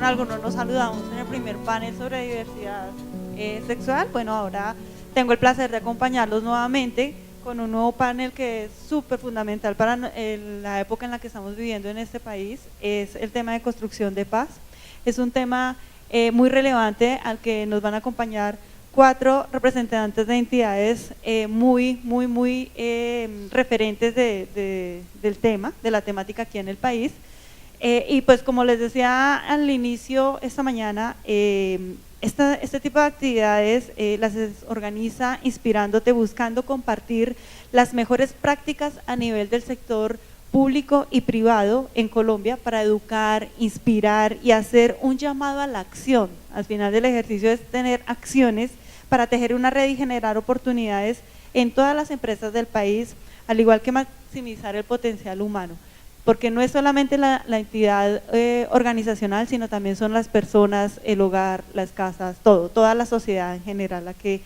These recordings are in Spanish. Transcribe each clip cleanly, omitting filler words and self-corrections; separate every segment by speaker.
Speaker 1: algunos nos saludamos en el primer panel sobre diversidad sexual. Bueno, ahora tengo el placer de acompañarlos nuevamente con un nuevo panel que es súper fundamental para la época en la que estamos viviendo en este país. Es el tema de construcción de paz. Es un tema muy relevante al que nos van a acompañar 4 representantes de entidades muy referentes del tema, de la temática aquí en el país. Y pues como les decía al inicio esta mañana, este tipo de actividades las organiza Inspirándote, buscando compartir las mejores prácticas a nivel del sector público y privado en Colombia para educar, inspirar y hacer un llamado a la acción. Al final del ejercicio es tener acciones para tejer una red y generar oportunidades en todas las empresas del país, al igual que maximizar el potencial humano. Porque no es solamente la entidad organizacional, sino también son las personas, el hogar, las casas, toda la sociedad en general la que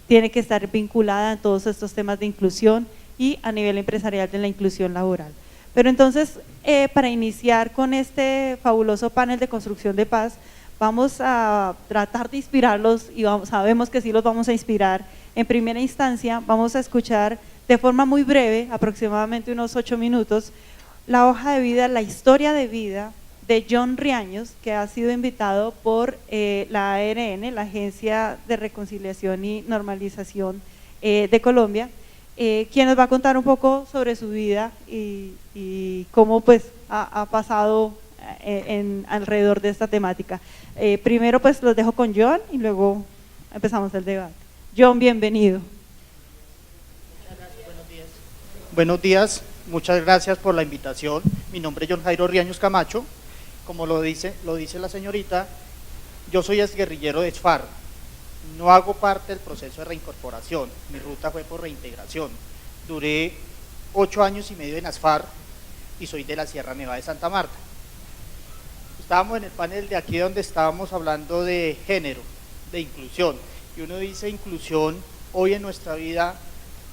Speaker 1: tiene que estar vinculada en todos estos temas de inclusión y a nivel empresarial de la inclusión laboral. Pero entonces, para iniciar con este fabuloso panel de construcción de paz, vamos a tratar de inspirarlos y sabemos que sí los vamos a inspirar. En primera instancia, vamos a escuchar de forma muy breve, aproximadamente unos 8 minutos, la hoja de vida, la historia de vida de John Riaños, que ha sido invitado por la ARN, la Agencia de Reconciliación y Normalización de Colombia, quien nos va a contar un poco sobre su vida y cómo pues ha pasado alrededor de esta temática. Primero pues los dejo con John y luego empezamos el debate. John, bienvenido.
Speaker 2: Buenos días, muchas gracias por la invitación. Mi nombre es John Jairo Riaños Camacho. Como lo dice la señorita, yo soy exguerrillero de SFAR. No hago parte del proceso de reincorporación, mi ruta fue por reintegración. Duré 8 años y medio en ASFAR y soy de la Sierra Nevada de Santa Marta. Estábamos en el panel de aquí donde estábamos hablando de género, de inclusión, y uno dice inclusión hoy en nuestra vida.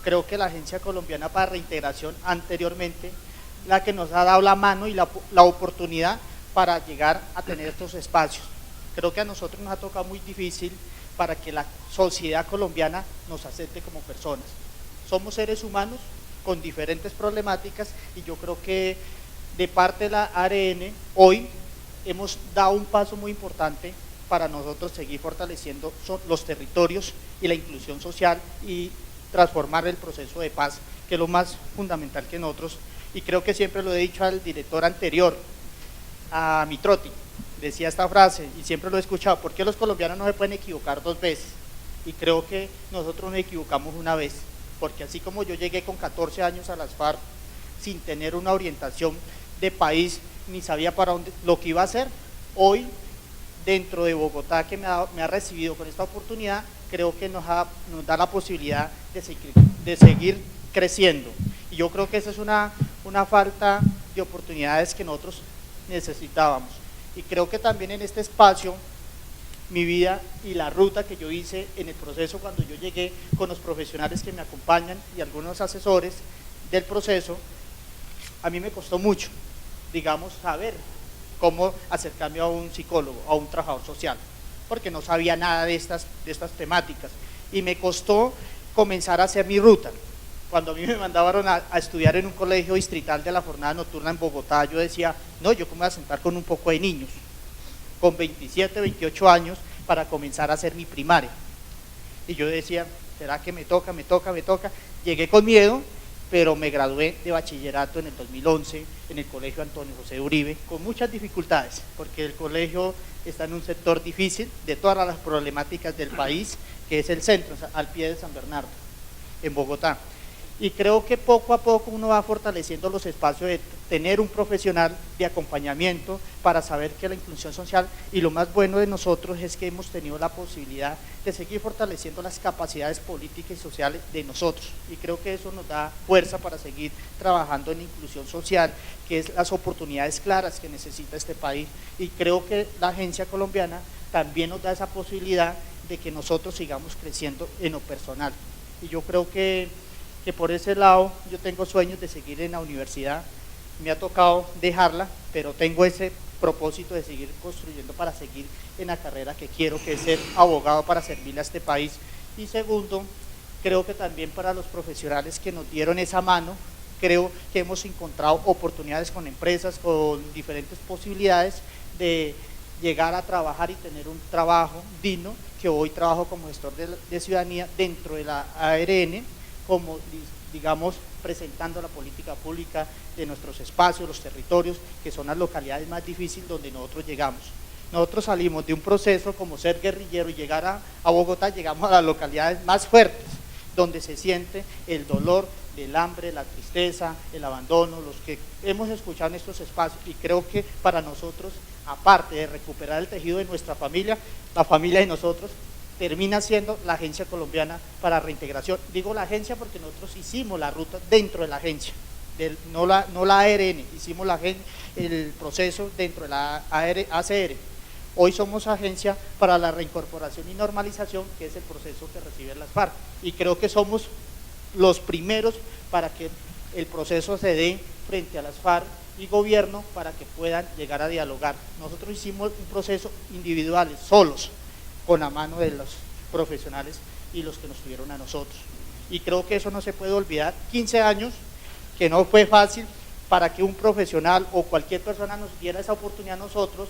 Speaker 2: Creo que la Agencia Colombiana para Reintegración anteriormente, la que nos ha dado la mano y la oportunidad para llegar a tener estos espacios. Creo que a nosotros nos ha tocado muy difícil para que la sociedad colombiana nos acepte como personas. Somos seres humanos con diferentes problemáticas y yo creo que de parte de la ARN hoy hemos dado un paso muy importante para nosotros seguir fortaleciendo los territorios y la inclusión social y transformar el proceso de paz, que es lo más fundamental que nosotros, y creo que siempre lo he dicho al director anterior, a Mitrotti, decía esta frase, y siempre lo he escuchado: ¿por qué los colombianos no se pueden equivocar 2 veces? Y creo que nosotros nos equivocamos una vez, porque así como yo llegué con 14 años a las FARC, sin tener una orientación de país, ni sabía para dónde, lo que iba a hacer, hoy, dentro de Bogotá, que me ha recibido con esta oportunidad, creo que nos da la posibilidad de seguir creciendo. Y yo creo que esa es una falta de oportunidades que nosotros necesitábamos. Y creo que también en este espacio, mi vida y la ruta que yo hice en el proceso cuando yo llegué con los profesionales que me acompañan y algunos asesores del proceso, a mí me costó mucho, digamos, saber cómo acercarme a un psicólogo, a un trabajador social, porque no sabía nada de estas temáticas y me costó comenzar a hacer mi ruta. Cuando a mí me mandaron a estudiar en un colegio distrital de la jornada nocturna en Bogotá, yo decía, no, yo cómo voy a sentar con un poco de niños, con 27, 28 años, para comenzar a hacer mi primaria. Y yo decía, ¿será que me toca? Llegué con miedo, pero me gradué de bachillerato en el 2011 en el colegio Antonio José de Uribe, con muchas dificultades, porque el colegio está en un sector difícil de todas las problemáticas del país, que es el centro, al pie de San Bernardo, en Bogotá. Y creo que poco a poco uno va fortaleciendo los espacios de tener un profesional de acompañamiento para saber que la inclusión social, y lo más bueno de nosotros es que hemos tenido la posibilidad de seguir fortaleciendo las capacidades políticas y sociales de nosotros, y creo que eso nos da fuerza para seguir trabajando en la inclusión social, que es las oportunidades claras que necesita este país, y creo que la Agencia Colombiana también nos da esa posibilidad de que nosotros sigamos creciendo en lo personal. Y yo creo que por ese lado yo tengo sueños de seguir en la universidad. Me ha tocado dejarla, pero tengo ese propósito de seguir construyendo para seguir en la carrera que quiero, que es ser abogado para servirle a este país. Y segundo, creo que también para los profesionales que nos dieron esa mano, creo que hemos encontrado oportunidades con empresas, con diferentes posibilidades de llegar a trabajar y tener un trabajo digno, que hoy trabajo como gestor de ciudadanía dentro de la ARN, como digamos presentando la política pública de nuestros espacios, los territorios, que son las localidades más difíciles donde nosotros llegamos. Nosotros salimos de un proceso como ser guerrillero y llegar a Bogotá, llegamos a las localidades más fuertes, donde se siente el dolor del hambre, la tristeza, el abandono, los que hemos escuchado en estos espacios, y creo que para nosotros, aparte de recuperar el tejido de nuestra familia, la familia de nosotros termina siendo la Agencia Colombiana para Reintegración. Digo la agencia porque nosotros hicimos la ruta dentro de la agencia, no la ARN, hicimos el proceso dentro de la ACR. Hoy somos agencia para la reincorporación y normalización, que es el proceso que reciben las FARC, y creo que somos los primeros para que el proceso se dé frente a las FARC y gobierno para que puedan llegar a dialogar. Nosotros hicimos un proceso individuales, solos, con la mano de los profesionales y los que nos tuvieron a nosotros. Y creo que eso no se puede olvidar. 15 años, que no fue fácil para que un profesional o cualquier persona nos diera esa oportunidad a nosotros,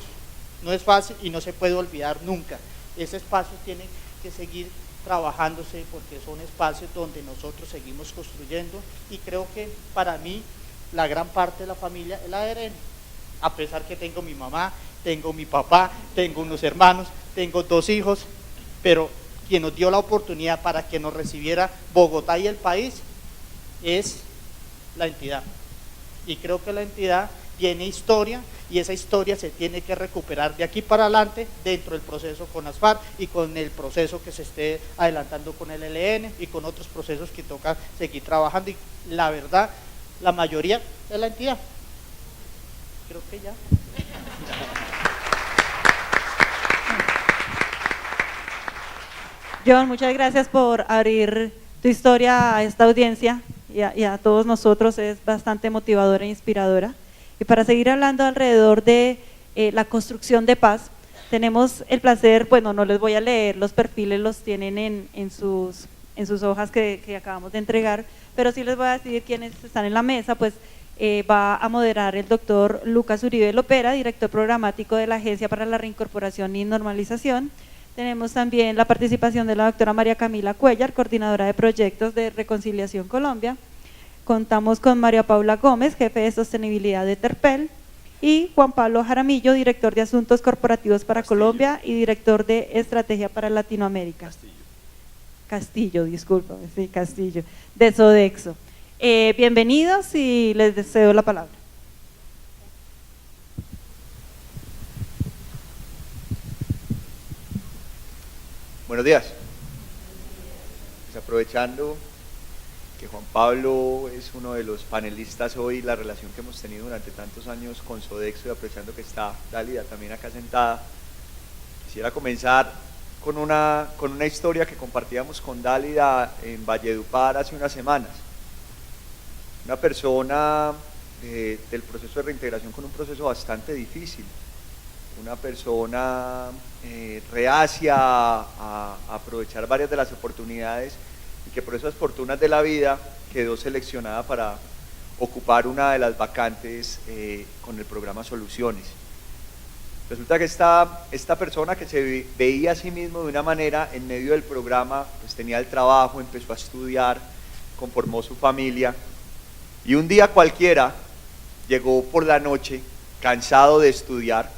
Speaker 2: no es fácil y no se puede olvidar nunca. Ese espacio tiene que seguir trabajándose porque son espacios donde nosotros seguimos construyendo, y creo que para mí la gran parte de la familia es la ARN, a pesar que tengo mi mamá, tengo mi papá, tengo unos hermanos, tengo 2 hijos, pero quien nos dio la oportunidad para que nos recibiera Bogotá y el país es la entidad, y creo que la entidad tiene historia, y esa historia se tiene que recuperar de aquí para adelante dentro del proceso con las FARC y con el proceso que se esté adelantando con el ELN y con otros procesos que toca seguir trabajando, y la verdad, la mayoría es la entidad. Creo que ya.
Speaker 1: John, muchas gracias por abrir tu historia a esta audiencia y a todos nosotros. Es bastante motivadora e inspiradora. Y para seguir hablando alrededor de la construcción de paz, tenemos el placer, bueno, no les voy a leer, los perfiles los tienen en sus hojas que acabamos de entregar, pero sí les voy a decir quiénes están en la mesa. Pues va a moderar el doctor Lucas Uribe Lopera, director programático de la Agencia para la Reincorporación y Normalización. Tenemos también la participación de la doctora María Camila Cuellar, coordinadora de proyectos de Reconciliación Colombia. Contamos con María Paula Gómez, jefe de sostenibilidad de Terpel, y Juan Pablo Jaramillo, director de Asuntos Corporativos para Colombia y director de Estrategia para Latinoamérica. Castillo, discúlpame, sí, Castillo, de Sodexo. Bienvenidos y les deseo la palabra.
Speaker 3: Buenos días. Pues aprovechando que Juan Pablo es uno de los panelistas hoy, la relación que hemos tenido durante tantos años con Sodexo, y aprovechando que está Dálida también acá sentada, quisiera comenzar con una historia que compartíamos con Dálida en Valledupar hace unas semanas. Una persona del proceso de reintegración con un proceso bastante difícil, una persona reacia a aprovechar varias de las oportunidades, y que por esas fortunas de la vida quedó seleccionada para ocupar una de las vacantes con el programa Soluciones. Resulta que esta persona, que se veía a sí mismo de una manera en medio del programa, pues tenía el trabajo, empezó a estudiar, conformó su familia, y un día cualquiera llegó por la noche cansado de estudiar.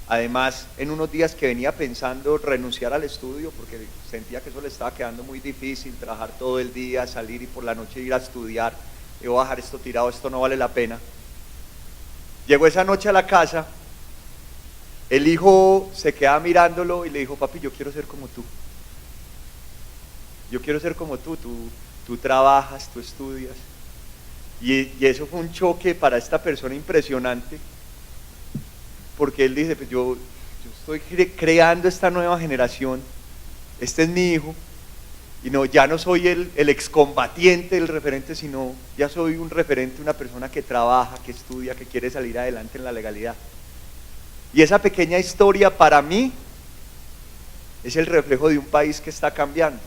Speaker 3: Además, en unos días que venía pensando renunciar al estudio porque sentía que eso le estaba quedando muy difícil, trabajar todo el día, salir y por la noche ir a estudiar, y voy a dejar esto tirado, esto no vale la pena. Llegó esa noche a la casa, el hijo se queda mirándolo y le dijo: papi, yo quiero ser como tú. Yo quiero ser como tú trabajas, tú estudias. Y eso fue un choque para esta persona impresionante, porque él dice: pues yo estoy creando esta nueva generación, este es mi hijo, y no, ya no soy el excombatiente, el referente, sino ya soy un referente, una persona que trabaja, que estudia, que quiere salir adelante en la legalidad. Y esa pequeña historia para mí es el reflejo de un país que está cambiando.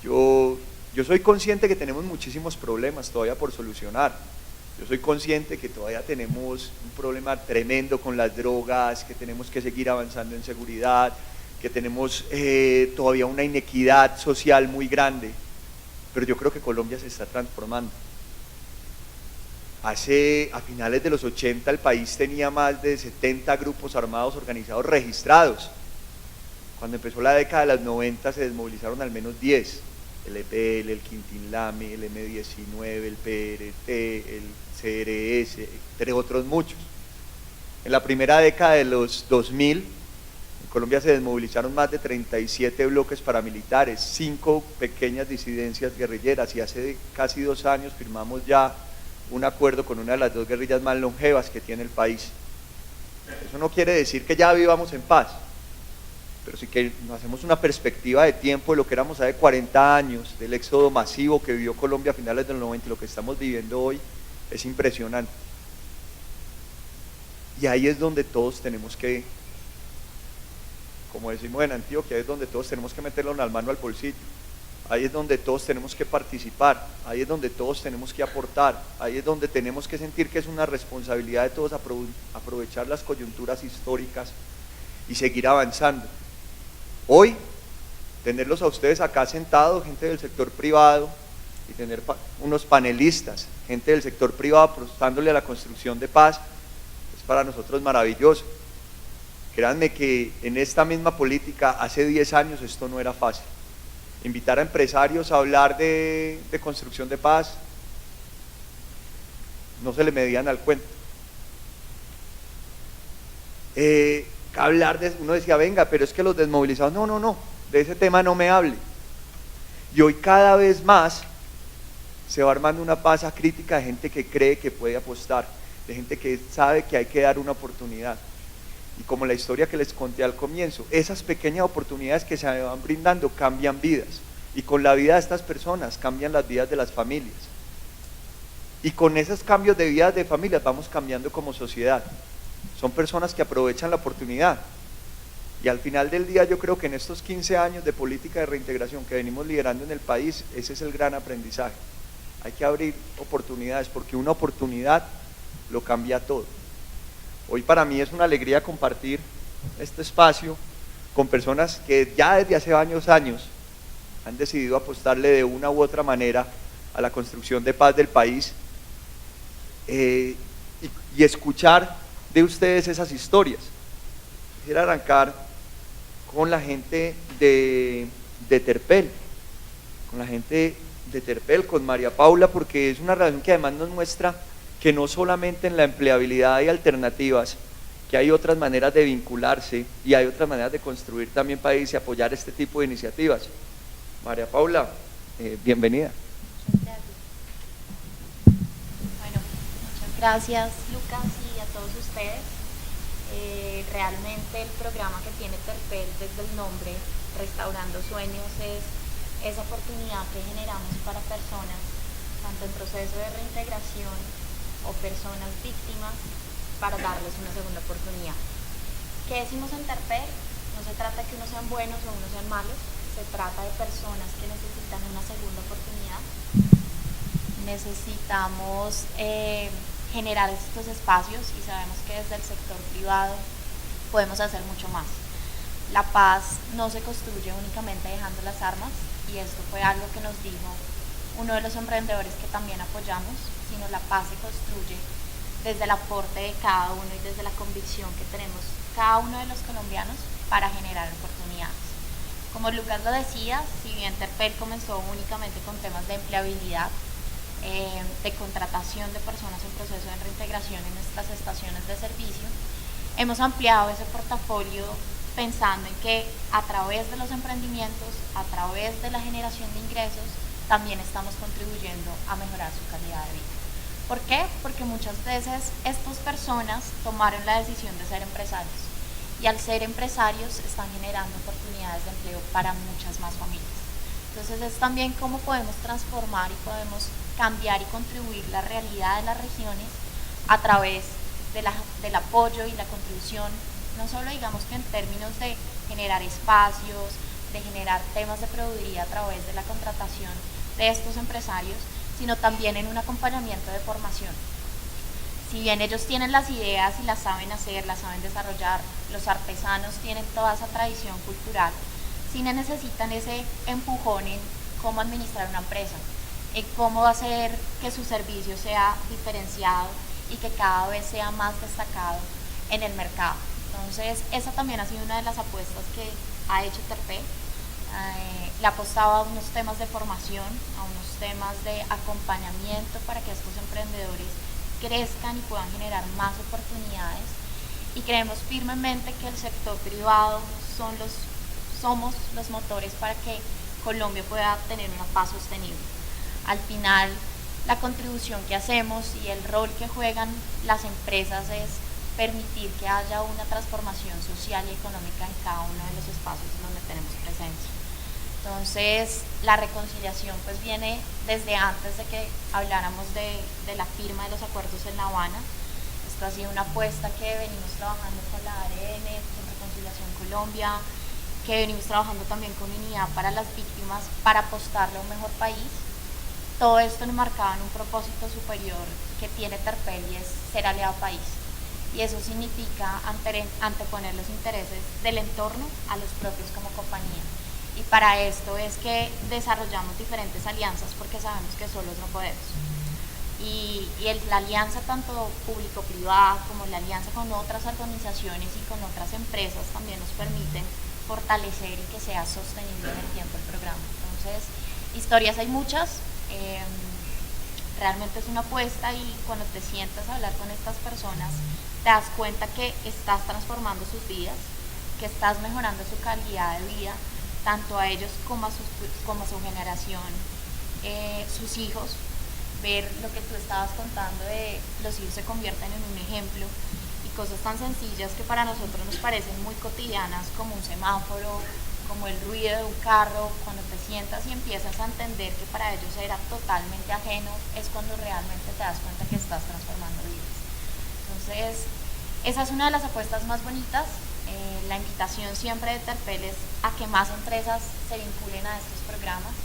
Speaker 3: Yo soy consciente que tenemos muchísimos problemas todavía por solucionar. Yo soy consciente que todavía tenemos un problema tremendo con las drogas, que tenemos que seguir avanzando en seguridad, que tenemos todavía una inequidad social muy grande, pero yo creo que Colombia se está transformando. A finales de los 80 el país tenía más de 70 grupos armados organizados registrados. Cuando empezó la década de los 90 se desmovilizaron al menos 10, el EPL, el Quintín-Lame, el M-19, el PRT, el CRS, entre otros muchos. En la primera década de los 2000, en Colombia se desmovilizaron más de 37 bloques paramilitares, 5 pequeñas disidencias guerrilleras, y hace casi 2 años firmamos ya un acuerdo con una de las 2 guerrillas más longevas que tiene el país. Eso no quiere decir que ya vivamos en paz, pero sí que nos hacemos una perspectiva de tiempo de lo que éramos hace 40 años, del éxodo masivo que vivió Colombia a finales del 90 y lo que estamos viviendo hoy, es impresionante. Y ahí es donde todos tenemos que, como decimos en Antioquia, ahí es donde todos tenemos que meterlo la mano al bolsillo. Ahí es donde todos tenemos que participar, ahí es donde todos tenemos que aportar, ahí es donde tenemos que sentir que es una responsabilidad de todos aprovechar las coyunturas históricas y seguir avanzando. Hoy, tenerlos a ustedes acá sentados, gente del sector privado, y tener unos panelistas, gente del sector privado apostándole a la construcción de paz, es para nosotros maravilloso. Créanme que en esta misma política, hace 10 años esto no era fácil. Invitar a empresarios a hablar de construcción de paz, no se le medían al cuento. Uno decía, venga, pero es que los desmovilizados, no, de ese tema no me hable. Y hoy cada vez más se va armando una masa crítica de gente que cree que puede apostar, de gente que sabe que hay que dar una oportunidad. Y como la historia que les conté al comienzo, esas pequeñas oportunidades que se van brindando cambian vidas, y con la vida de estas personas cambian las vidas de las familias, y con esos cambios de vidas de familias vamos cambiando como sociedad. Son personas que aprovechan la oportunidad, y al final del día yo creo que en estos 15 años de política de reintegración que venimos liderando en el país, ese es el gran aprendizaje. Hay que abrir oportunidades, porque una oportunidad lo cambia todo. Hoy para mí es una alegría compartir este espacio con personas que ya desde hace varios años han decidido apostarle de una u otra manera a la construcción de paz del país, y escuchar de ustedes esas historias. Quisiera arrancar con la gente de Terpel, con María Paula, porque es una relación que además nos muestra que no solamente en la empleabilidad hay alternativas, que hay otras maneras de vincularse y hay otras maneras de construir también país y apoyar este tipo de iniciativas. María Paula, bienvenida.
Speaker 4: Bueno, muchas gracias Lucas y a todos ustedes. Realmente el programa que tiene Terpel desde el nombre Restaurando Sueños es esa oportunidad que generamos para personas, tanto en proceso de reintegración o personas víctimas, para darles una segunda oportunidad. ¿Qué decimos en Terpel? No se trata de que unos sean buenos o unos sean malos, se trata de personas que necesitan una segunda oportunidad. Necesitamos generar estos espacios, y sabemos que desde el sector privado podemos hacer mucho más. La paz no se construye únicamente dejando las armas, y esto fue algo que nos dijo uno de los emprendedores que también apoyamos, sino la paz se construye desde el aporte de cada uno y desde la convicción que tenemos cada uno de los colombianos para generar oportunidades. Como Lucas lo decía, si bien Terpel comenzó únicamente con temas de empleabilidad, de contratación de personas en proceso de reintegración en estas estaciones de servicio, hemos ampliado ese portafolio pensando en que a través de los emprendimientos, a través de la generación de ingresos, también estamos contribuyendo a mejorar su calidad de vida. ¿Por qué? Porque muchas veces estas personas tomaron la decisión de ser empresarios, y al ser empresarios están generando oportunidades de empleo para muchas más familias. Entonces es también cómo podemos transformar y podemos cambiar y contribuir la realidad de las regiones a través del apoyo y la contribución, no solo digamos que en términos de generar espacios, de generar temas de proveeduría a través de la contratación de estos empresarios, sino también en un acompañamiento de formación. Si bien ellos tienen las ideas y las saben hacer, las saben desarrollar, los artesanos tienen toda esa tradición cultural, sí necesitan ese empujón en cómo administrar una empresa, en cómo hacer que su servicio sea diferenciado y que cada vez sea más destacado en el mercado. Entonces, esa también ha sido una de las apuestas que ha hecho Terpel. Le apostaba a unos temas de formación, a unos temas de acompañamiento para que estos emprendedores crezcan y puedan generar más oportunidades, y creemos firmemente que el sector privado somos los motores para que Colombia pueda tener una paz sostenible. Al final, la contribución que hacemos y el rol que juegan las empresas es permitir que haya una transformación social y económica en cada uno de los espacios donde tenemos presencia. Entonces, la reconciliación pues viene desde antes de que habláramos de la firma de los acuerdos en La Habana. Esto ha sido una apuesta que venimos trabajando con la ARN, con Reconciliación Colombia, que venimos trabajando también con Unidad para las Víctimas para apostarle a un mejor país. Todo esto enmarcado en un propósito superior que tiene Terpel y es ser aliado país. Y eso significa anteponer los intereses del entorno a los propios como compañía. Y para esto es que desarrollamos diferentes alianzas, porque sabemos que solos no podemos. Y la alianza tanto público-privada como la alianza con otras organizaciones y con otras empresas también nos permiten fortalecer y que sea sostenible en el tiempo el programa. Entonces, historias hay muchas, realmente es una apuesta, y cuando te sientas a hablar con estas personas te das cuenta que estás transformando sus vidas, que estás mejorando su calidad de vida, tanto a ellos como a su generación, sus hijos. Ver lo que tú estabas contando de los hijos se convierten en un ejemplo, y cosas tan sencillas que para nosotros nos parecen muy cotidianas, como un semáforo, como el ruido de un carro, cuando te sientas y empiezas a entender que para ellos era totalmente ajeno, es cuando realmente te das cuenta que estás transformando vidas. Entonces, esa es una de las apuestas más bonitas. La invitación siempre de Terpel es a que más empresas se vinculen a estos programas,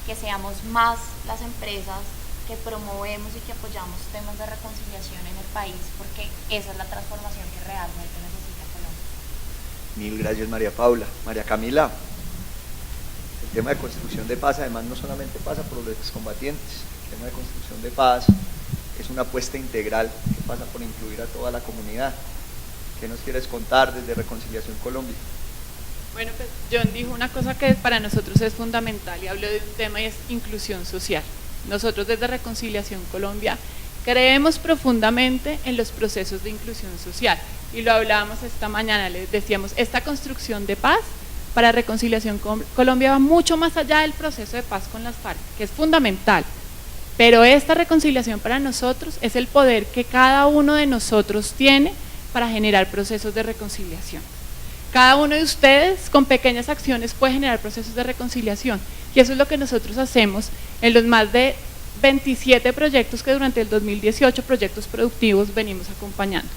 Speaker 4: que seamos más las empresas que promovemos y que apoyamos temas de reconciliación en el país, porque esa es la transformación que realmente necesita Colombia.
Speaker 3: Mil gracias, María Paula. María Camila, el tema de construcción de paz además no solamente pasa por los excombatientes, el tema de construcción de paz es una apuesta integral que pasa por incluir a toda la comunidad. ¿Qué nos quieres contar desde Reconciliación Colombia?
Speaker 5: Bueno, pues John dijo una cosa que para nosotros es fundamental, y habló de un tema, y es inclusión social. Nosotros desde Reconciliación Colombia creemos profundamente en los procesos de inclusión social, y lo hablábamos esta mañana, les decíamos, esta construcción de paz para Reconciliación Colombia va mucho más allá del proceso de paz con las FARC, que es fundamental, pero esta reconciliación para nosotros es el poder que cada uno de nosotros tiene para generar procesos de reconciliación. Cada uno de ustedes con pequeñas acciones puede generar procesos de reconciliación, y eso es lo que nosotros hacemos en los más de 27 proyectos que durante el 2018, proyectos productivos, venimos acompañando.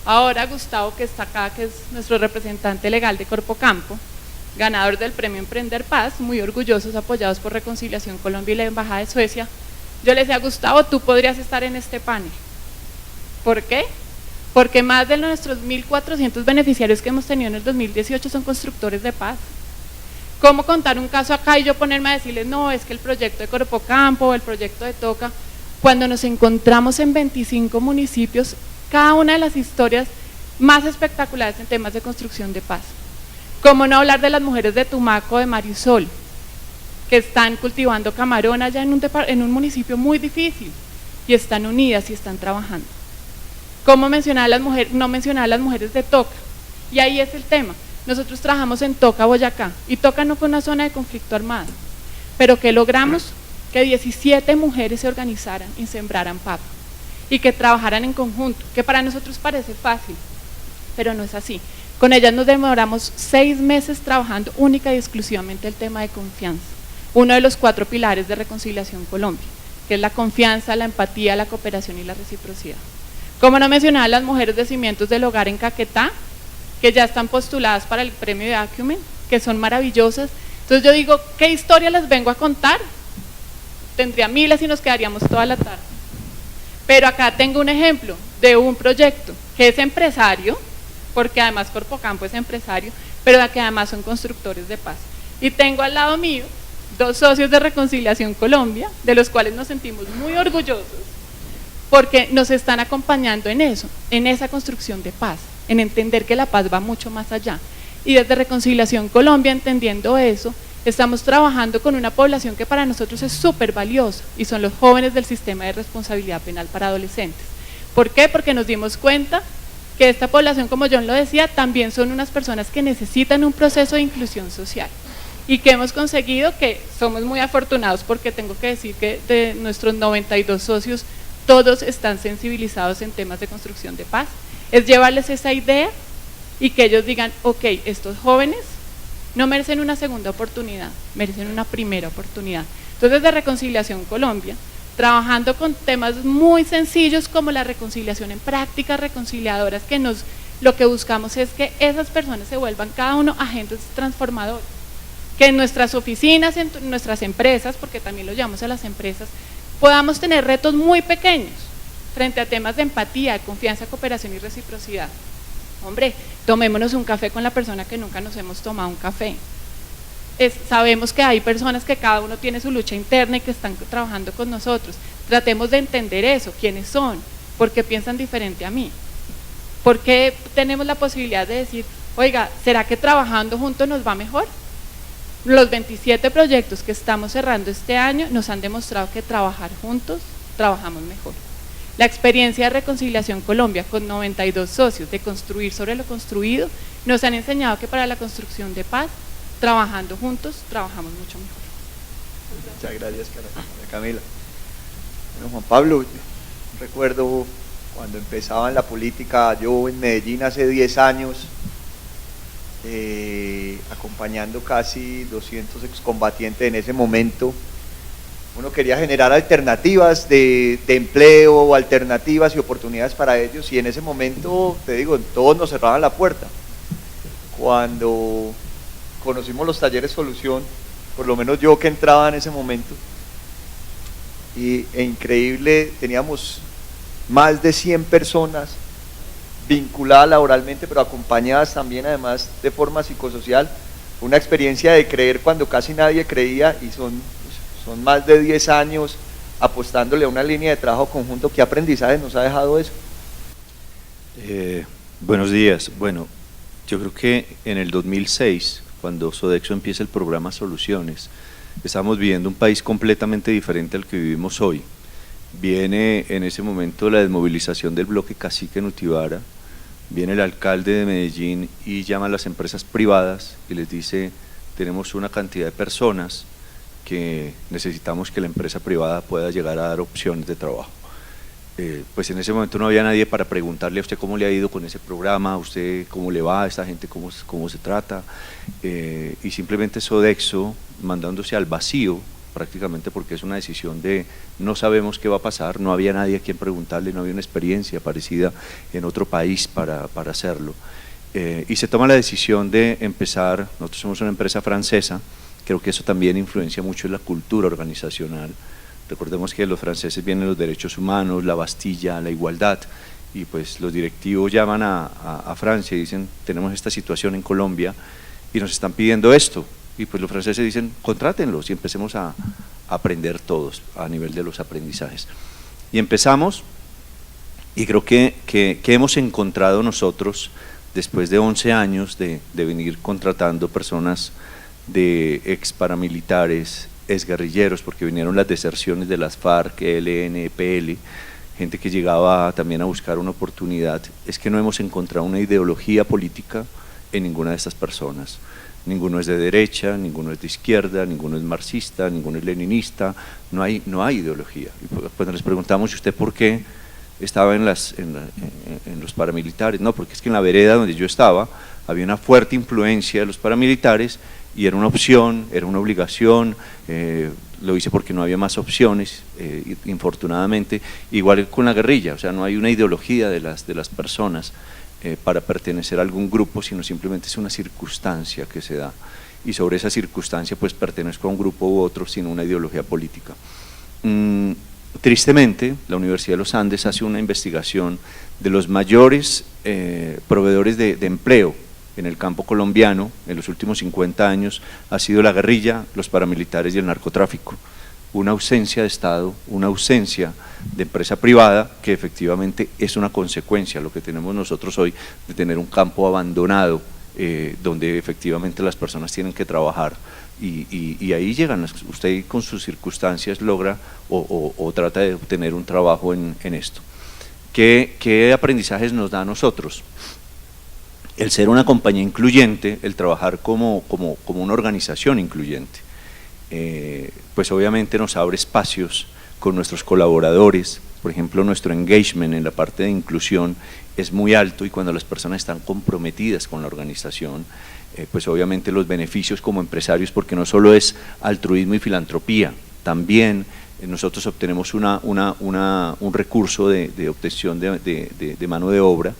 Speaker 5: Ahora Gustavo, que está acá, que es nuestro representante legal de Corpo Campo, ganador del premio Emprender Paz, muy orgullosos, apoyados por Reconciliación Colombia y la Embajada de Suecia, yo le decía, Gustavo, tú podrías estar en este panel. ¿Por qué? Porque más de nuestros 1.400 beneficiarios que hemos tenido en el 2018 son constructores de paz. ¿Cómo contar un caso acá y yo ponerme a decirles, no, es que el proyecto de Corpo Campo o el proyecto de Toca, cuando nos encontramos en 25 municipios, cada una de las historias más espectaculares en temas de construcción de paz? ¿Cómo no hablar de las mujeres de Tumaco, de Marisol, que están cultivando camarón allá en un municipio muy difícil, y están unidas y están trabajando? ¿Cómo mencionar a las mujeres, no mencionar a las mujeres de Toca? Y ahí es el tema. Nosotros trabajamos en Toca, Boyacá, y Toca no fue una zona de conflicto armado, pero que logramos que 17 mujeres se organizaran y sembraran papa, y que trabajaran en conjunto, que para nosotros parece fácil, pero no es así. Con ellas nos demoramos 6 meses trabajando única y exclusivamente el tema de confianza, uno de los 4 pilares de Reconciliación Colombia, que es la confianza, la empatía, la cooperación y la reciprocidad. Cómo no mencionar a las mujeres de Cimientos del Hogar en Caquetá, que ya están postuladas para el premio de Acumen, que son maravillosas. Entonces yo digo, ¿qué historia les vengo a contar? Tendría miles y nos quedaríamos toda la tarde. Pero acá tengo un ejemplo de un proyecto que es empresario, porque además Corpocampo es empresario, pero que además son constructores de paz. Y tengo al lado mío 2 socios de Reconciliación Colombia, de los cuales nos sentimos muy orgullosos, porque nos están acompañando en eso, en esa construcción de paz, en entender que la paz va mucho más allá. Y desde Reconciliación Colombia, entendiendo eso, estamos trabajando con una población que para nosotros es súper valiosa, y son los jóvenes del sistema de responsabilidad penal para adolescentes. ¿Por qué? Porque nos dimos cuenta que esta población, como John lo decía, también son unas personas que necesitan un proceso de inclusión social, y que hemos conseguido, que somos muy afortunados, porque tengo que decir que de nuestros 92 socios, todos están sensibilizados en temas de construcción de paz. Es llevarles esa idea y que ellos digan, ok, estos jóvenes no merecen una segunda oportunidad, merecen una primera oportunidad. Entonces, de Reconciliación Colombia, trabajando con temas muy sencillos como la reconciliación en prácticas reconciliadoras, que lo que buscamos es que esas personas se vuelvan cada uno agentes transformadores, que en nuestras oficinas, en nuestras empresas, porque también lo llamamos a las empresas, podamos tener retos muy pequeños frente a temas de empatía, de confianza, cooperación y reciprocidad. Hombre, tomémonos un café con la persona que nunca nos hemos tomado un café. Sabemos que hay personas que cada uno tiene su lucha interna y que están trabajando con nosotros. Tratemos de entender eso, quiénes son, por qué piensan diferente a mí, por qué tenemos la posibilidad de decir, oiga, ¿será que trabajando juntos nos va mejor? Los 27 proyectos que estamos cerrando este año nos han demostrado que trabajar juntos, trabajamos mejor. La experiencia de Reconciliación Colombia con 92 socios de construir sobre lo construido nos han enseñado que para la construcción de paz, trabajando juntos, trabajamos mucho mejor.
Speaker 3: Muchas gracias, Camila. Bueno, Juan Pablo, recuerdo cuando empezaba en la política, yo en Medellín hace 10 años, acompañando casi 200 excombatientes en ese momento. Uno quería generar alternativas de empleo, alternativas y oportunidades para ellos, y en ese momento, te digo, todos nos cerraban la puerta. Cuando conocimos los talleres Solución, por lo menos yo que entraba en ese momento, e increíble, teníamos más de 100 personas vinculadas laboralmente, pero acompañadas también además de forma psicosocial, una experiencia de creer cuando casi nadie creía, y son más de 10 años apostándole a una línea de trabajo conjunto. ¿Qué aprendizaje nos ha dejado eso?
Speaker 6: Buenos días. Bueno, yo creo que en el 2006, cuando Sodexo empieza el programa Soluciones, estamos viviendo un país completamente diferente al que vivimos hoy. Viene en ese momento la desmovilización del bloque Cacique Nutibara, viene el alcalde de Medellín y llama a las empresas privadas y les dice, tenemos una cantidad de personas que necesitamos que la empresa privada pueda llegar a dar opciones de trabajo. Pues en ese momento no había nadie para preguntarle a usted cómo le ha ido con ese programa, a usted cómo le va, a esta gente cómo se trata, y simplemente Sodexo mandándose al vacío prácticamente, porque es una decisión de no sabemos qué va a pasar, no había nadie a quien preguntarle, no había una experiencia parecida en otro país para hacerlo, y se toma la decisión de empezar. Nosotros somos una empresa francesa, creo que eso también influencia mucho en la cultura organizacional. Recordemos que los franceses vienen los derechos humanos, la Bastilla, la igualdad, y pues los directivos llaman a Francia y dicen, tenemos esta situación en Colombia y nos están pidiendo esto, y pues los franceses dicen, contrátenlos y empecemos a aprender todos a nivel de los aprendizajes. Y empezamos, y creo que hemos encontrado nosotros, después de 11 años de venir contratando personas de ex paramilitares, ex guerrilleros, porque vinieron las deserciones de las FARC, ELN, EPL, gente que llegaba también a buscar una oportunidad, es que no hemos encontrado una ideología política en ninguna de estas personas. Ninguno es de derecha, ninguno es de izquierda, ninguno es marxista, ninguno es leninista, no hay ideología. Y pues les preguntamos, ¿y usted por qué estaba en los paramilitares? No, porque es que en la vereda donde yo estaba había una fuerte influencia de los paramilitares y era una opción, era una obligación, lo hice porque no había más opciones, infortunadamente, igual con la guerrilla, o sea, no hay una ideología de las personas para pertenecer a algún grupo, sino simplemente es una circunstancia que se da, y sobre esa circunstancia pues pertenezco a un grupo u otro, sin una ideología política. Tristemente, la Universidad de los Andes hace una investigación de los mayores proveedores de empleo en el campo colombiano en los últimos 50 años ha sido la guerrilla, los paramilitares y el narcotráfico. Una ausencia de Estado, una ausencia de empresa privada que efectivamente es una consecuencia, lo que tenemos nosotros hoy, de tener un campo abandonado donde efectivamente las personas tienen que trabajar y ahí llegan, usted con sus circunstancias logra o trata de obtener un trabajo en esto. ¿Qué aprendizajes nos da a nosotros? El ser una compañía incluyente, el trabajar como una organización incluyente, pues obviamente nos abre espacios con nuestros colaboradores. Por ejemplo, nuestro engagement en la parte de inclusión es muy alto, y cuando las personas están comprometidas con la organización, pues obviamente los beneficios como empresarios, porque no solo es altruismo y filantropía, también nosotros obtenemos un recurso de obtención de mano de obra,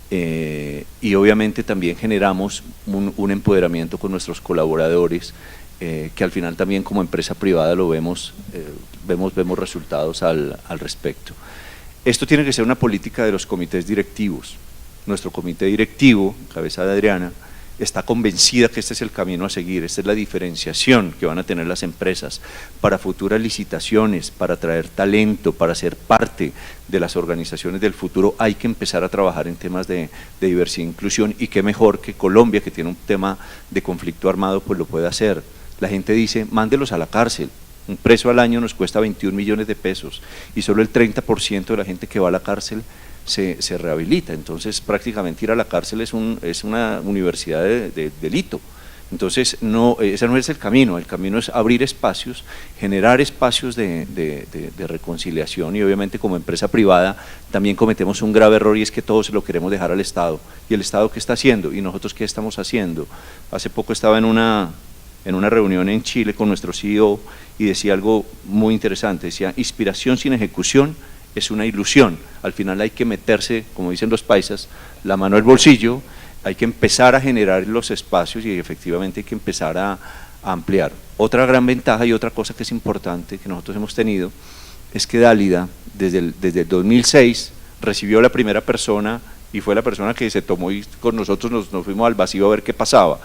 Speaker 6: y obviamente también generamos un empoderamiento con nuestros colaboradores, que al final también como empresa privada lo vemos resultados al respecto. Esto tiene que ser una política de los comités directivos. Nuestro comité directivo, cabeza de Adriana, está convencida que este es el camino a seguir, esta es la diferenciación que van a tener las empresas para futuras licitaciones, para atraer talento, para ser parte de las organizaciones del futuro. Hay que empezar a trabajar en temas de diversidad e inclusión, y qué mejor que Colombia, que tiene un tema de conflicto armado, pues lo puede hacer. La gente dice, mándelos a la cárcel. Un preso al año nos cuesta 21 millones de pesos y solo el 30% de la gente que va a la cárcel se rehabilita. Entonces prácticamente ir a la cárcel es una universidad de delito. Entonces ese no es el camino es abrir espacios, generar espacios de reconciliación, y obviamente como empresa privada también cometemos un grave error, y es que todo se lo queremos dejar al Estado. ¿Y el Estado qué está haciendo? ¿Y nosotros qué estamos haciendo? Hace poco estaba en una reunión en Chile con nuestro CEO y decía algo muy interesante, decía, inspiración sin ejecución es una ilusión. Al final hay que meterse, como dicen los paisas, la mano al bolsillo, hay que empezar a generar los espacios y efectivamente hay que empezar a ampliar. Otra gran ventaja y otra cosa que es importante que nosotros hemos tenido es que Dálida desde el 2006 recibió la primera persona, y fue la persona que se tomó, y con nosotros nos fuimos al vacío a ver qué pasaba.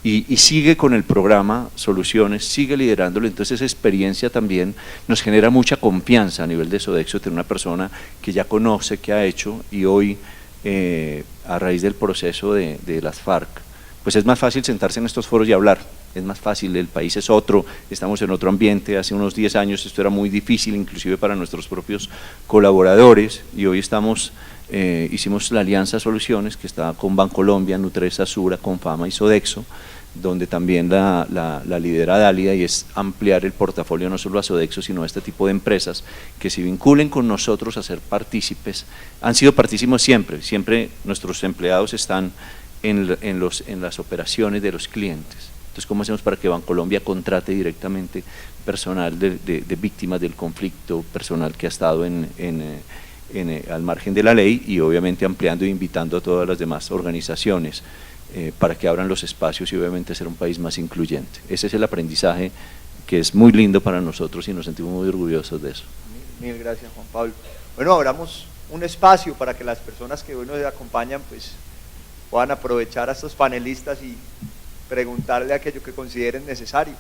Speaker 6: Y sigue con el programa Soluciones, sigue liderándolo. Entonces esa experiencia también nos genera mucha confianza a nivel de Sodexo, tener una persona que ya conoce, que ha hecho, y hoy a raíz del proceso de las FARC, pues es más fácil sentarse en estos foros y hablar, es más fácil, el país es otro, estamos en otro ambiente. Hace unos 10 años esto era muy difícil, inclusive para nuestros propios colaboradores, y hoy hicimos la Alianza Soluciones, que está con Bancolombia, Nutresa, Sura, Confama y Sodexo, donde también la lidera Dálida, y es ampliar el portafolio no solo a Sodexo, sino a este tipo de empresas que se vinculen con nosotros a ser partícipes. Han sido partícipes siempre nuestros empleados están en las operaciones de los clientes. Entonces, ¿cómo hacemos para que Bancolombia contrate directamente personal de víctimas del conflicto, personal que ha estado al margen de la ley, y obviamente ampliando e invitando a todas las demás organizaciones para que abran los espacios y obviamente ser un país más incluyente? Ese es el aprendizaje que es muy lindo para nosotros y nos sentimos muy orgullosos de eso.
Speaker 3: Mil gracias, Juan Pablo. Bueno, abramos un espacio para que las personas que hoy nos acompañan pues puedan aprovechar a estos panelistas y preguntarle aquello que consideren necesario.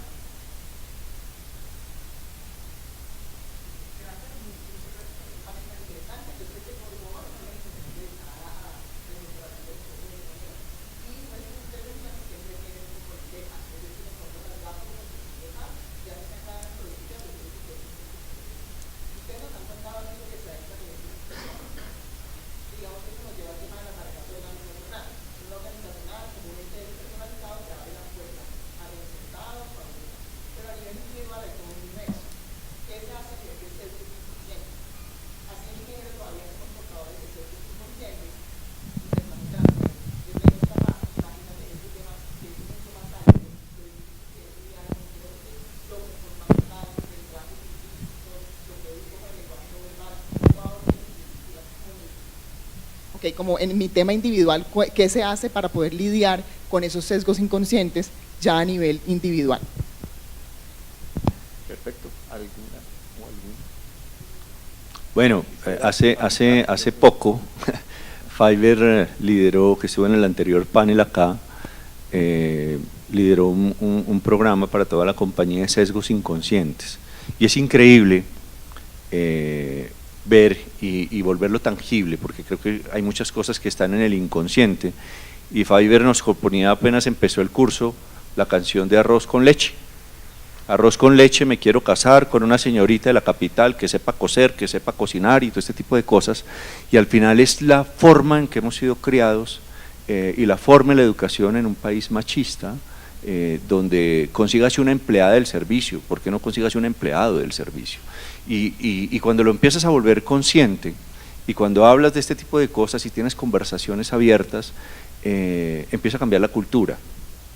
Speaker 7: ok, como en mi tema individual, ¿qué se hace para poder lidiar con esos sesgos inconscientes ya a nivel individual?
Speaker 3: Perfecto. ¿Alguna o algún?
Speaker 6: Bueno, hace poco Fiverr lideró, que estuvo en el anterior panel acá, lideró un programa para toda la compañía de sesgos inconscientes. Y es increíble ver y volverlo tangible, porque creo que hay muchas cosas que están en el inconsciente. Y Fiverr nos ponía, apenas empezó el curso, la canción de Arroz con Leche. Arroz con leche, me quiero casar con una señorita de la capital que sepa coser, que sepa cocinar y todo este tipo de cosas. Y al final es la forma en que hemos sido criados y la forma en la educación en un país machista, donde consigas una empleada del servicio, ¿por qué no consigas un empleado del servicio? Y cuando lo empiezas a volver consciente y cuando hablas de este tipo de cosas y tienes conversaciones abiertas, empieza a cambiar la cultura.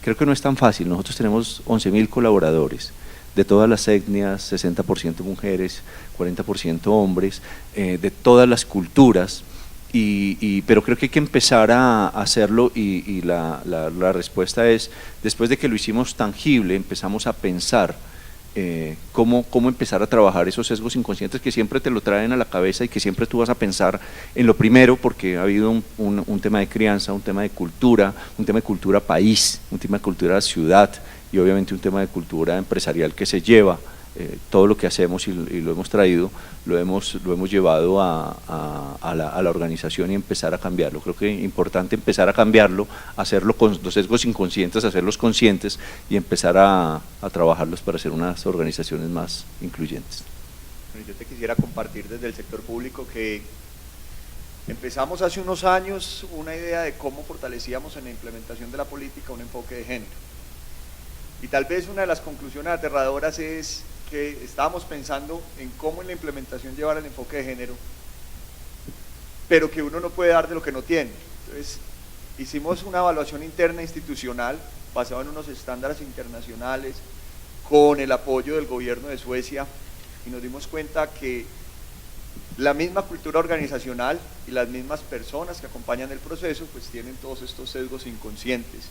Speaker 6: Creo que no es tan fácil. Nosotros tenemos 11.000 colaboradores de todas las etnias, 60% mujeres, 40% hombres, de todas las culturas, pero creo que hay que empezar a hacerlo y la respuesta es, después de que lo hicimos tangible, empezamos a pensar cómo empezar a trabajar esos sesgos inconscientes que siempre te lo traen a la cabeza y que siempre tú vas a pensar en lo primero, porque ha habido un tema de crianza, un tema de cultura país, un tema de cultura ciudad y obviamente un tema de cultura empresarial que se lleva todo lo que hacemos y lo hemos traído, lo hemos llevado a la organización y empezar a cambiarlo. Creo que es importante empezar a cambiarlo, hacerlo con los sesgos inconscientes, hacerlos conscientes y empezar a trabajarlos para hacer unas organizaciones más incluyentes.
Speaker 3: Bueno, yo te quisiera compartir desde el sector público que empezamos hace unos años una idea de cómo fortalecíamos en la implementación de la política un enfoque de género. Y tal vez una de las conclusiones aterradoras es que estábamos pensando en cómo en la implementación llevar el enfoque de género, pero que uno no puede dar de lo que no tiene. Entonces, hicimos una evaluación interna institucional basada en unos estándares internacionales con el apoyo del gobierno de Suecia y nos dimos cuenta que la misma cultura organizacional y las mismas personas que acompañan el proceso pues tienen todos estos sesgos inconscientes.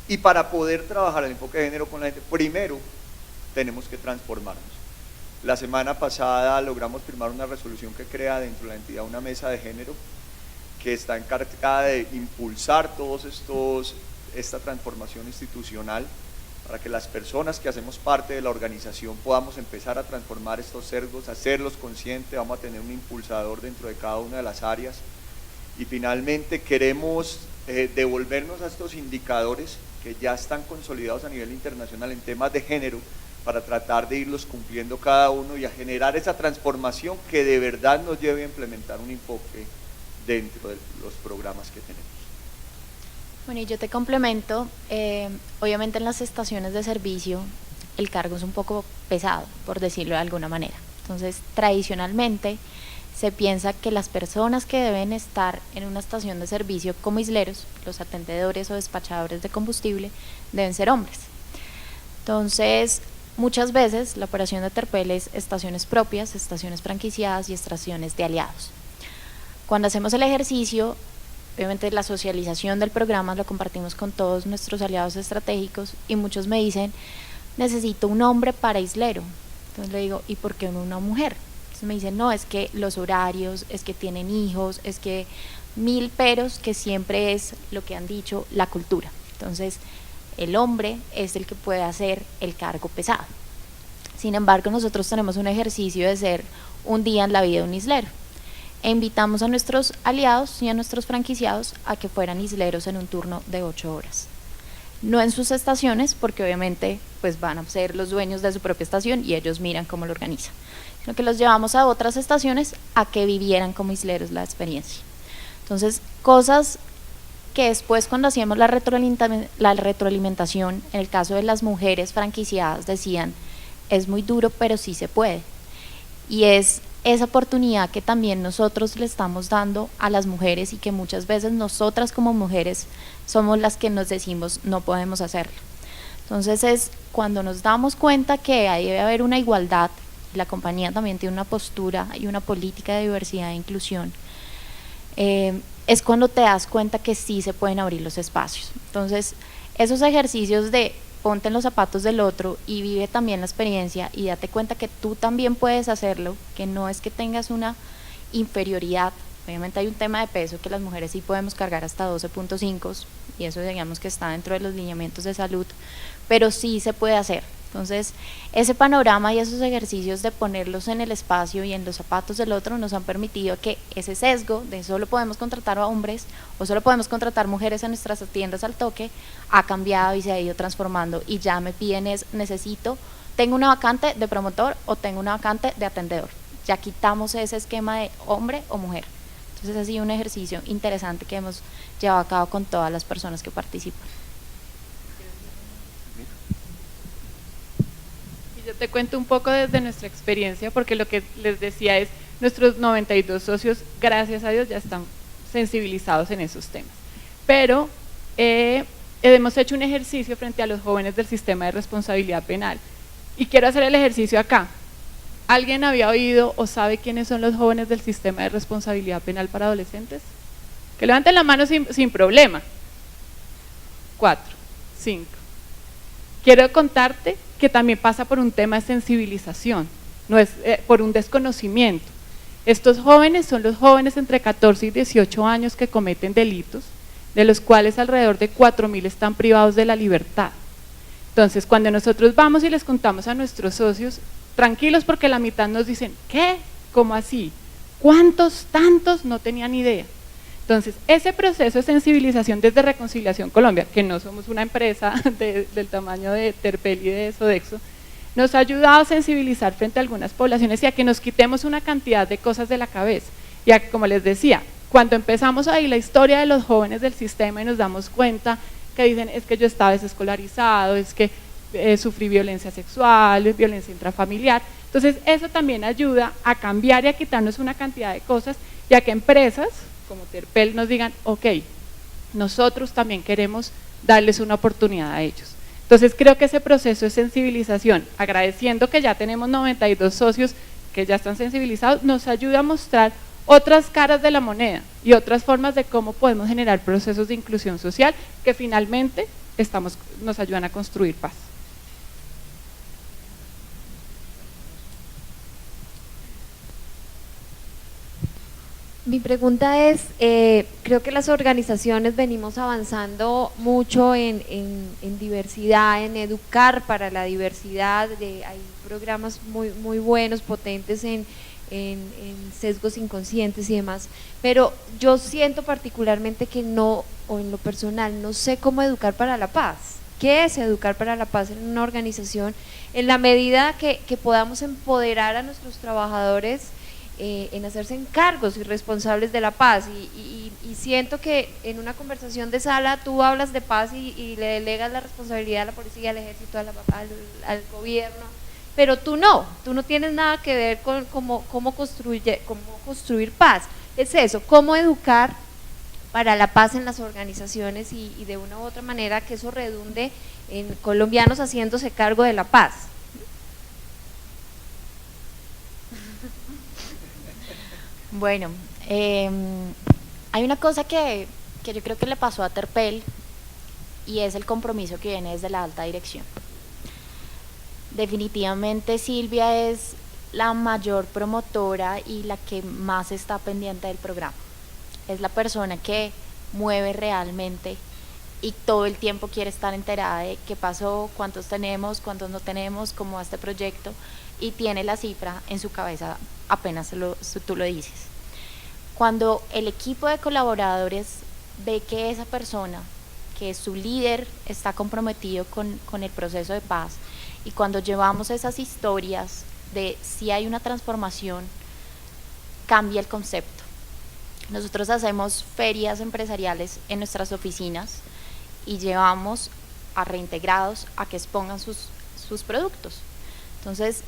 Speaker 3: Y para poder trabajar el enfoque de género con la gente, primero tenemos que transformarnos. La semana pasada logramos firmar una resolución que crea dentro de la entidad una mesa de género que está encargada de impulsar esta transformación institucional para que las personas que hacemos parte de la organización podamos empezar a transformar estos sesgos, hacerlos conscientes. Vamos a tener un impulsador dentro de cada una de las áreas y finalmente queremos devolvernos a estos indicadores que ya están consolidados a nivel internacional en temas de género para tratar de irlos cumpliendo cada uno y a generar esa transformación que de verdad nos lleve a implementar un enfoque dentro de los programas que tenemos.
Speaker 4: Bueno, y yo te complemento, obviamente en las estaciones de servicio el cargo es un poco pesado, por decirlo de alguna manera. Entonces, tradicionalmente se piensa que las personas que deben estar en una estación de servicio como isleros, los atendedores o despachadores de combustible, deben ser hombres. Entonces, muchas veces la operación de Terpel es estaciones propias, estaciones franquiciadas y estaciones de aliados. Cuando hacemos el ejercicio, obviamente la socialización del programa lo compartimos con todos nuestros aliados estratégicos y muchos me dicen, necesito un hombre para islero. Entonces le digo, ¿y por qué no una mujer? Entonces me dicen, no, es que los horarios, es que tienen hijos, es que 1000 peros, que siempre es lo que han dicho, la cultura. Entonces el hombre es el que puede hacer el cargo pesado. Sin embargo, nosotros tenemos un ejercicio de ser un día en la vida de un islero e invitamos a nuestros aliados y a nuestros franquiciados a que fueran isleros en un turno de 8 horas. No en sus estaciones, porque obviamente pues van a ser los dueños de su propia estación y ellos miran cómo lo organizan, sino que los llevamos a otras estaciones a que vivieran como isleros la experiencia. Entonces, cosas que después cuando hacíamos la retroalimentación, en el caso de las mujeres franquiciadas decían, es muy duro pero sí se puede, y es esa oportunidad que también nosotros le estamos dando a las mujeres y que muchas veces nosotras como mujeres somos las que nos decimos no podemos hacerlo. Entonces es cuando nos damos cuenta que debe haber una igualdad, la compañía también tiene una postura y una política de diversidad e inclusión, es cuando te das cuenta que sí se pueden abrir los espacios. Entonces, esos ejercicios de ponte en los zapatos del otro y vive también la experiencia y date cuenta que tú también puedes hacerlo, que no es que tengas una inferioridad. Obviamente hay un tema de peso que las mujeres sí podemos cargar hasta 12.5 y eso digamos que está dentro de los lineamientos de salud, pero sí se puede hacer. Entonces, ese panorama y esos ejercicios de ponerlos en el espacio y en los zapatos del otro nos han permitido que ese sesgo de solo podemos contratar a hombres o solo podemos contratar mujeres en nuestras tiendas al toque ha cambiado y se ha ido transformando, y ya me piden tengo una vacante de promotor o tengo una vacante de atendedor. Ya quitamos ese esquema de hombre o mujer. Entonces ha sido un ejercicio interesante que hemos llevado a cabo con todas las personas que participan.
Speaker 5: Yo te cuento un poco desde nuestra experiencia, porque lo que les decía es, nuestros 92 socios, gracias a Dios, ya están sensibilizados en esos temas. Pero hemos hecho un ejercicio frente a los jóvenes del sistema de responsabilidad penal. Y quiero hacer el ejercicio acá. ¿Alguien había oído o sabe quiénes son los jóvenes del sistema de responsabilidad penal para adolescentes? Que levanten la mano sin problema. 4, 5. Quiero contarte que también pasa por un tema de sensibilización, no es por un desconocimiento. Estos jóvenes son los jóvenes entre 14 y 18 años que cometen delitos, de los cuales alrededor de 4.000 están privados de la libertad. Entonces, cuando nosotros vamos y les contamos a nuestros socios, tranquilos porque la mitad nos dicen, ¿qué? ¿Cómo así? ¿Cuántos? ¿Tantos? No tenían idea. Entonces, ese proceso de sensibilización desde Reconciliación Colombia, que no somos una empresa del tamaño de Terpel y de Sodexo, nos ha ayudado a sensibilizar frente a algunas poblaciones y a que nos quitemos una cantidad de cosas de la cabeza. Y como les decía, cuando empezamos ahí la historia de los jóvenes del sistema y nos damos cuenta que dicen, es que yo estaba desescolarizado, es que sufrí violencia sexual, violencia intrafamiliar. Entonces, eso también ayuda a cambiar y a quitarnos una cantidad de cosas, y a que empresas como Terpel nos digan, ok, nosotros también queremos darles una oportunidad a ellos. Entonces creo que ese proceso de sensibilización, agradeciendo que ya tenemos 92 socios que ya están sensibilizados, nos ayuda a mostrar otras caras de la moneda y otras formas de cómo podemos generar procesos de inclusión social que finalmente nos ayudan a construir paz.
Speaker 8: Mi pregunta es, creo que las organizaciones venimos avanzando mucho en diversidad, en educar para la diversidad, hay programas muy buenos, potentes en sesgos inconscientes y demás, pero yo siento particularmente que no, o en lo personal, no sé cómo educar para la paz. ¿Qué es educar para la paz en una organización? En la medida que podamos empoderar a nuestros trabajadores en hacerse encargos y responsables de la paz, y siento que en una conversación de sala tú hablas de paz y le delegas la responsabilidad a la policía, al ejército, al gobierno, pero tú no tienes nada que ver con cómo construir paz. Es eso, cómo educar para la paz en las organizaciones y de una u otra manera que eso redunde en colombianos haciéndose cargo de la paz.
Speaker 4: Bueno, hay una cosa que yo creo que le pasó a Terpel, y es el compromiso que viene desde la alta dirección. Definitivamente Silvia es la mayor promotora y la que más está pendiente del programa. Es la persona que mueve realmente y todo el tiempo quiere estar enterada de qué pasó, cuántos tenemos, cuántos no tenemos, cómo va este proyecto, y tiene la cifra en su cabeza apenas tú lo dices. Cuando el equipo de colaboradores ve que esa persona, que su líder está comprometido con el proceso de paz, y cuando llevamos esas historias de si hay una transformación, cambia el concepto. Nosotros hacemos ferias empresariales en nuestras oficinas y llevamos a reintegrados a que expongan sus productos. Entonces,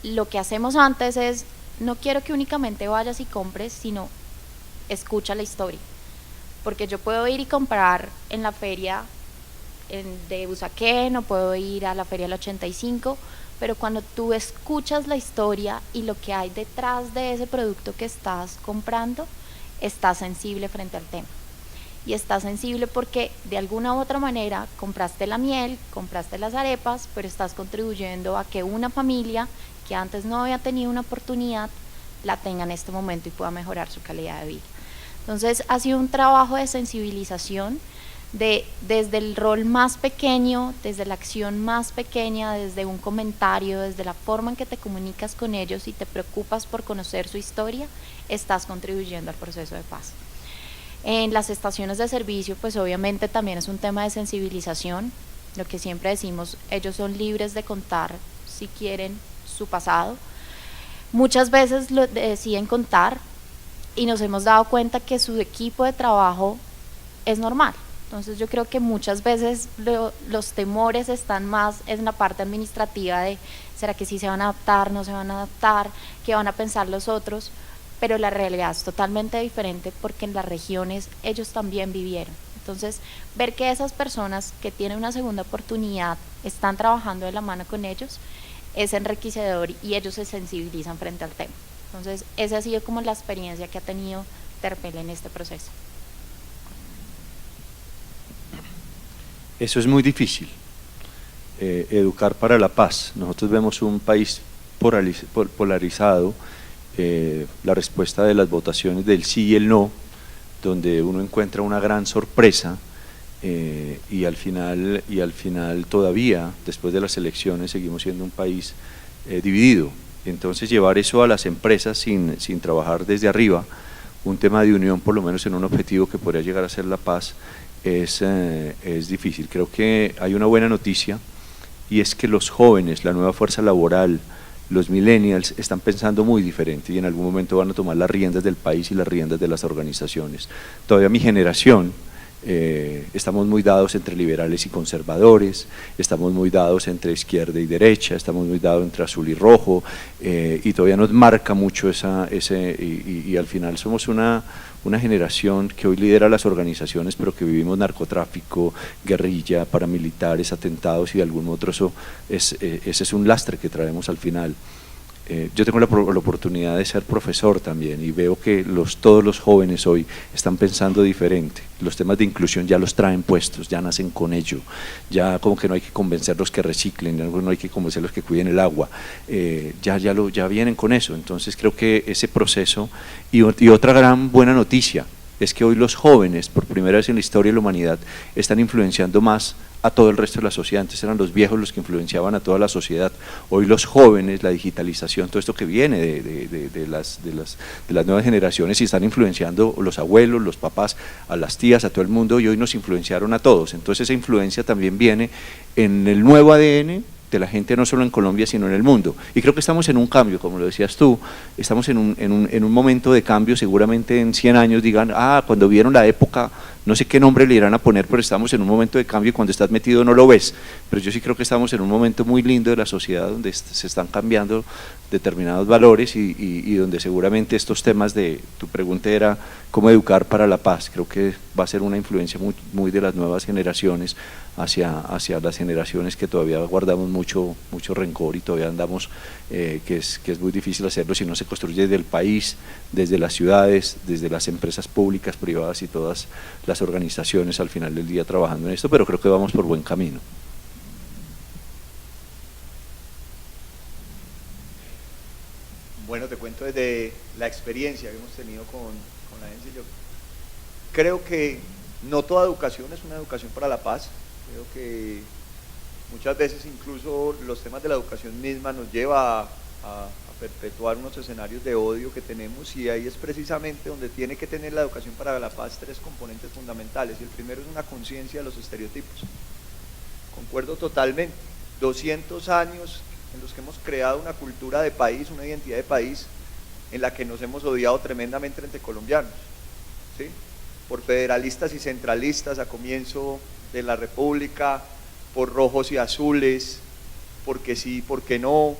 Speaker 4: lo que hacemos antes es, no quiero que únicamente vayas y compres, sino escucha la historia, porque yo puedo ir y comprar en la feria de Usaquén, o puedo ir a la feria del 85, pero cuando tú escuchas la historia y lo que hay detrás de ese producto que estás comprando, está sensible frente al tema. Y está sensible porque de alguna u otra manera compraste la miel, compraste las arepas, pero estás contribuyendo a que una familia que antes no había tenido una oportunidad la tenga en este momento y pueda mejorar su calidad de vida. Entonces ha sido un trabajo de sensibilización desde el rol más pequeño, desde la acción más pequeña, desde un comentario, desde la forma en que te comunicas con ellos y te preocupas por conocer su historia, estás contribuyendo al proceso de paz. En las estaciones de servicio, pues obviamente también es un tema de sensibilización, lo que siempre decimos, ellos son libres de contar si quieren su pasado. Muchas veces lo deciden contar y nos hemos dado cuenta que su equipo de trabajo es normal. Entonces yo creo que muchas veces los temores están más en la parte administrativa de ¿será que sí se van a adaptar, no se van a adaptar, qué van a pensar los otros? Pero la realidad es totalmente diferente porque en las regiones ellos también vivieron. Entonces, ver que esas personas que tienen una segunda oportunidad están trabajando de la mano con ellos es enriquecedor y ellos se sensibilizan frente al tema. Entonces, esa ha sido como la experiencia que ha tenido Terpel en este proceso.
Speaker 6: Eso es muy difícil, educar para la paz. Nosotros vemos un país polarizado, la respuesta de las votaciones del sí y el no, donde uno encuentra una gran sorpresa y al final todavía, después de las elecciones, seguimos siendo un país dividido. Entonces llevar eso a las empresas sin trabajar desde arriba, un tema de unión por lo menos en un objetivo que podría llegar a ser la paz, es difícil. Creo que hay una buena noticia y es que los jóvenes, la nueva fuerza laboral, los millennials están pensando muy diferente y en algún momento van a tomar las riendas del país y las riendas de las organizaciones. Todavía mi generación, estamos muy dados entre liberales y conservadores, estamos muy dados entre izquierda y derecha, estamos muy dados entre azul y rojo, y todavía nos marca mucho y al final somos una generación que hoy lidera las organizaciones, pero que vivimos narcotráfico, guerrilla, paramilitares, atentados y de algún otro, ese es un lastre que traemos al final. Yo tengo la oportunidad de ser profesor también y veo que todos los jóvenes hoy están pensando diferente. Los temas de inclusión ya los traen puestos, ya nacen con ello, ya como que no hay que convencerlos que reciclen, no hay que convencerlos que cuiden el agua, ya vienen con eso. Entonces creo que ese proceso y otra gran buena noticia es que hoy los jóvenes, por primera vez en la historia de la humanidad, están influenciando más a todo el resto de la sociedad. Antes eran los viejos los que influenciaban a toda la sociedad, hoy los jóvenes, la digitalización, todo esto que viene de las nuevas generaciones y están influenciando los abuelos, los papás, a las tías, a todo el mundo y hoy nos influenciaron a todos. Entonces esa influencia también viene en el nuevo ADN de la gente no solo en Colombia sino en el mundo y creo que estamos en un cambio, como lo decías tú, estamos en un momento de cambio. Seguramente en 100 años digan, cuando vieron la época, no sé qué nombre le irán a poner, pero estamos en un momento de cambio y cuando estás metido no lo ves, pero yo sí creo que estamos en un momento muy lindo de la sociedad donde se están cambiando determinados valores y donde seguramente estos temas de, tu pregunta era cómo educar para la paz, creo que va a ser una influencia muy de las nuevas generaciones hacia las generaciones que todavía guardamos mucho rencor y todavía andamos, que es muy difícil hacerlo si no se construye desde el país, desde las ciudades, desde las empresas públicas, privadas y todas las organizaciones al final del día trabajando en esto, pero creo que vamos por buen camino.
Speaker 3: Bueno, te cuento desde la experiencia que hemos tenido con la ENSE. Yo creo que no toda educación es una educación para la paz. Creo que muchas veces incluso los temas de la educación misma nos lleva a perpetuar unos escenarios de odio que tenemos y ahí es precisamente donde tiene que tener la educación para la paz tres componentes fundamentales y el primero es una conciencia de los estereotipos. Concuerdo totalmente, 200 años en los que hemos creado una cultura de país, una identidad de país en la que nos hemos odiado tremendamente entre colombianos, ¿sí? Por federalistas y centralistas a comienzo de la República, por rojos y azules, porque sí, porque no,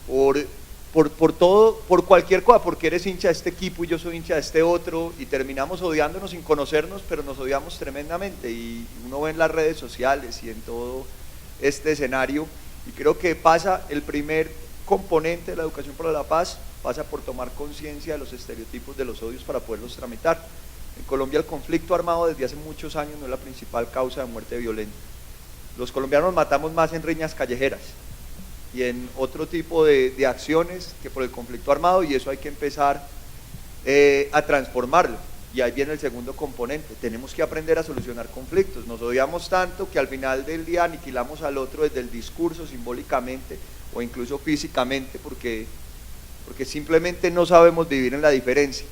Speaker 3: por todo, por cualquier cosa, porque eres hincha de este equipo y yo soy hincha de este otro y terminamos odiándonos sin conocernos, pero nos odiamos tremendamente y uno ve en las redes sociales y en todo este escenario y creo que pasa el primer componente de la educación para la paz pasa por tomar conciencia de los estereotipos, de los odios para poderlos tramitar. En Colombia el conflicto armado desde hace muchos años no es la principal causa de muerte violenta. Los colombianos matamos más en riñas callejeras y en otro tipo de acciones que por el conflicto armado, y eso hay que empezar a transformarlo. Y ahí viene el segundo componente, tenemos que aprender a solucionar conflictos. Nos odiamos tanto que al final del día aniquilamos al otro desde el discurso, simbólicamente o incluso físicamente, porque simplemente no sabemos vivir en la diferencia.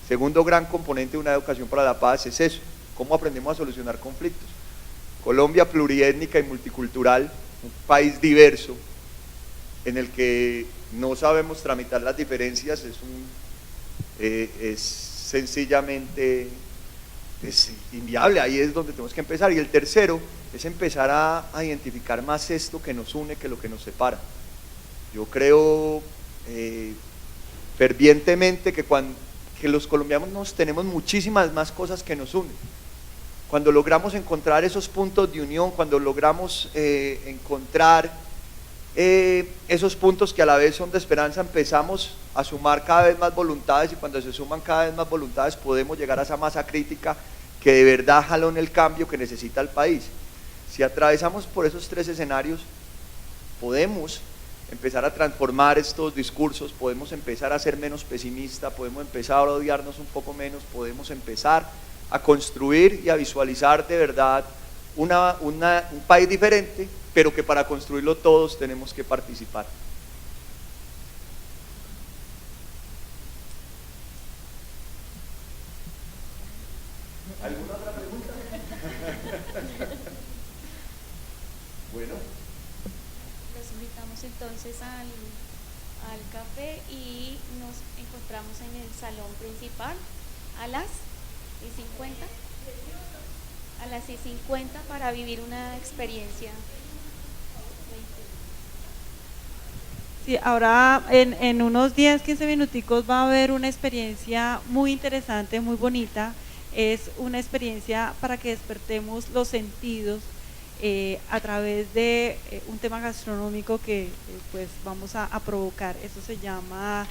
Speaker 3: Segundo gran componente de una educación para la paz es eso, cómo aprendemos a solucionar conflictos. Colombia pluriétnica y multicultural, un país diverso, en el que no sabemos tramitar las diferencias, es sencillamente inviable. Ahí es donde tenemos que empezar. Y el tercero es empezar a identificar más esto que nos une que lo que nos separa. Yo creo fervientemente que los colombianos tenemos muchísimas más cosas que nos unen. Cuando logramos encontrar esos puntos de unión, cuando logramos encontrar esos puntos que a la vez son de esperanza, empezamos a sumar cada vez más voluntades, y cuando se suman cada vez más voluntades podemos llegar a esa masa crítica que de verdad jalone el cambio que necesita el país. Si atravesamos por esos tres escenarios, podemos empezar a transformar estos discursos, podemos empezar a ser menos pesimistas, podemos empezar a odiarnos un poco menos, podemos empezar a construir y a visualizar de verdad un país diferente, pero que para construirlo todos tenemos que participar. ¿Alguna otra pregunta? Bueno.
Speaker 9: Los invitamos entonces al café y nos encontramos en el salón principal a las 6:50. A las 6:50 para vivir una experiencia.
Speaker 1: Sí, ahora en unos 10, 15 minuticos va a haber una experiencia muy interesante, muy bonita. Es una experiencia para que despertemos los sentidos a través de un tema gastronómico que pues vamos a provocar. Eso se llama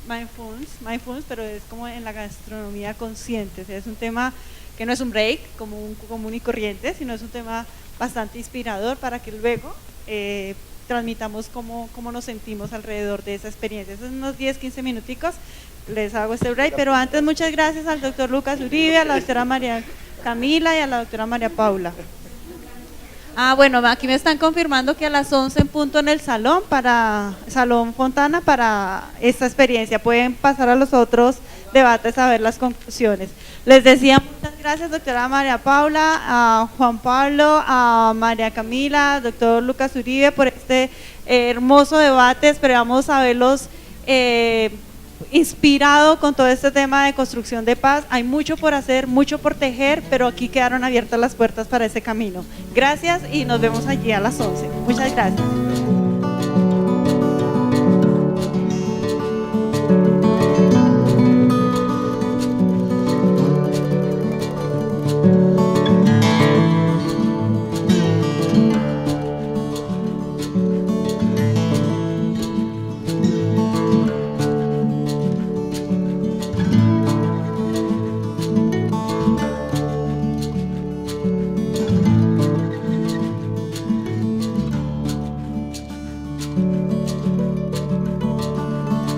Speaker 1: mindfulness, pero es como en la gastronomía consciente. O sea, es un tema que no es un break como un común y corriente, sino es un tema bastante inspirador para que luego transmitamos cómo nos sentimos alrededor de esa experiencia. Esos son unos 10, 15 minuticos, les hago este break, pero antes muchas gracias al doctor Lucas Uribe, a la doctora María Camila y a la doctora María Paula. Bueno, aquí me están confirmando que a las 11 en punto en el Salón Fontana para esta experiencia. Pueden pasar a los otros debates a ver las conclusiones. Les decía muchas gracias, doctora María Paula, a Juan Pablo, a María Camila, doctor Lucas Uribe, por este hermoso debate. Esperamos haberlos inspirado con todo este tema de construcción de paz. Hay mucho por hacer, mucho por tejer, pero aquí quedaron abiertas las puertas para ese camino. Gracias y nos vemos allí a las 11. Muchas gracias.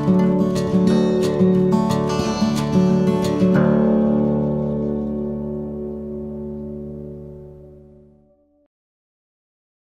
Speaker 10: Thank you.